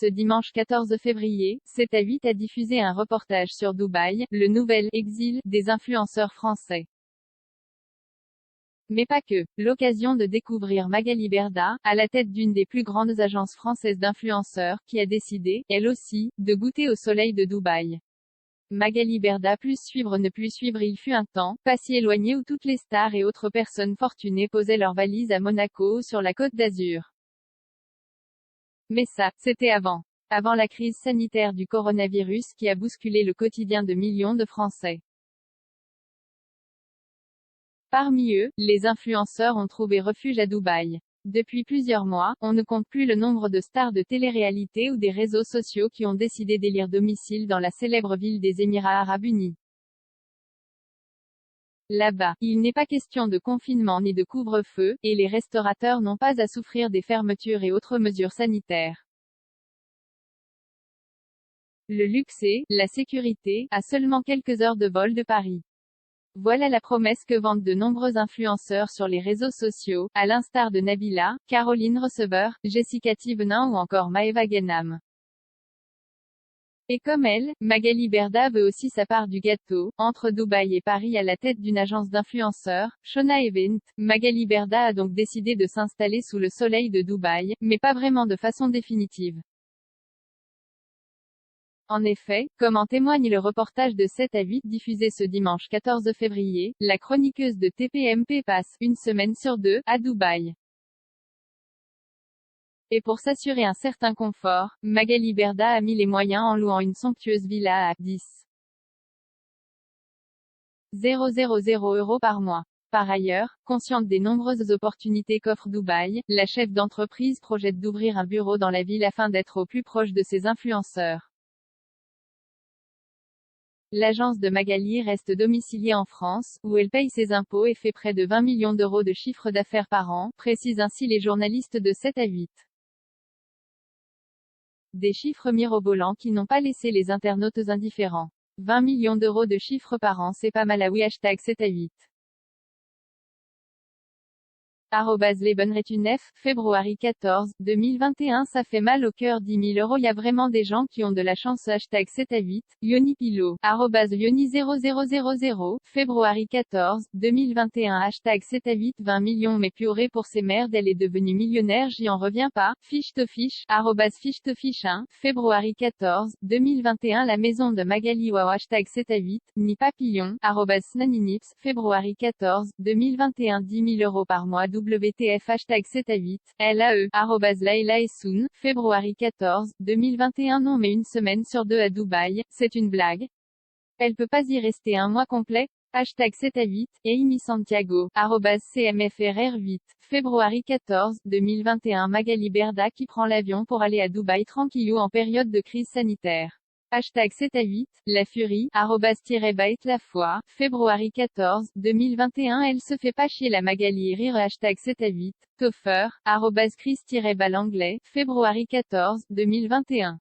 Ce dimanche 14 février, 7 à 8 a diffusé un reportage sur Dubaï, le nouvel « exil » des influenceurs français. Mais pas que. L'occasion de découvrir Magali Berda, à la tête d'une des plus grandes agences françaises d'influenceurs, qui a décidé, elle aussi, de goûter au soleil de Dubaï. Magali Berda plus suivre ne plus suivre. Il fut un temps, pas si éloigné, où toutes les stars et autres personnes fortunées posaient leurs valises à Monaco ou sur la Côte d'Azur. Mais ça, c'était avant. Avant la crise sanitaire du coronavirus qui a bousculé le quotidien de millions de Français. Parmi eux, les influenceurs ont trouvé refuge à Dubaï. Depuis plusieurs mois, on ne compte plus le nombre de stars de télé-réalité ou des réseaux sociaux qui ont décidé d'élire domicile dans la célèbre ville des Émirats arabes unis. Là-bas, il n'est pas question de confinement ni de couvre-feu, et les restaurateurs n'ont pas à souffrir des fermetures et autres mesures sanitaires. Le luxe et la sécurité, à seulement quelques heures de vol de Paris. Voilà la promesse que vendent de nombreux influenceurs sur les réseaux sociaux, à l'instar de Nabila, Caroline Receveur, Jessica Thivenin ou encore Maëva Guénam. Et comme elle, Magali Berda veut aussi sa part du gâteau. Entre Dubaï et Paris à la tête d'une agence d'influenceurs, Shona Event, Magali Berda a donc décidé de s'installer sous le soleil de Dubaï, mais pas vraiment de façon définitive. En effet, comme en témoigne le reportage de 7 à 8 diffusé ce dimanche 14 février, la chroniqueuse de TPMP passe, une semaine sur deux, à Dubaï. Et pour s'assurer un certain confort, Magali Berda a mis les moyens en louant une somptueuse villa à 10,000 € par mois. Par ailleurs, consciente des nombreuses opportunités qu'offre Dubaï, la chef d'entreprise projette d'ouvrir un bureau dans la ville afin d'être au plus proche de ses influenceurs. L'agence de Magali reste domiciliée en France, où elle paye ses impôts et fait près de 20 millions d'euros de chiffre d'affaires par an, précisent ainsi les journalistes de 7 à 8. Des chiffres mirobolants qui n'ont pas laissé les internautes indifférents. 20 millions d'euros de chiffre par an, c'est pas mal à oui. 7 à 8. @lebenretunef, février 14, 2021. Ça fait mal au cœur. 10 000 €. Y a vraiment des gens qui ont de la chance. 7 à 8. Yoni Pilo. @Yoni0000, février 14, 2021. 7 à 8. 20 millions. Mais purée pour ces merdes, elle est devenue millionnaire. J'y en reviens pas. Fiche to fiche. @fiche 1, février 14, 2021. La maison de Magali Wow. 7 à 8. Ni papillon. @snaninips, février 14, 2021. 10 000 € par mois. WTF. 7 à 8. LAE. @Laila Essoun, février 14, 2021. Non mais une semaine sur deux à Dubaï, c'est une blague? Elle peut pas y rester un mois complet? 7 à 8. Amy Santiago. @CMFRR8, février 14, 2021. Magali Berda qui prend l'avion pour aller à Dubaï tranquillou en période de crise sanitaire. 7 à 8. La Furie. @bait la foi, février 14, 2021. Elle se fait pas chier la Magali rire. 7 à 8. Toffer. @Chris-Balanglais, février 14, 2021.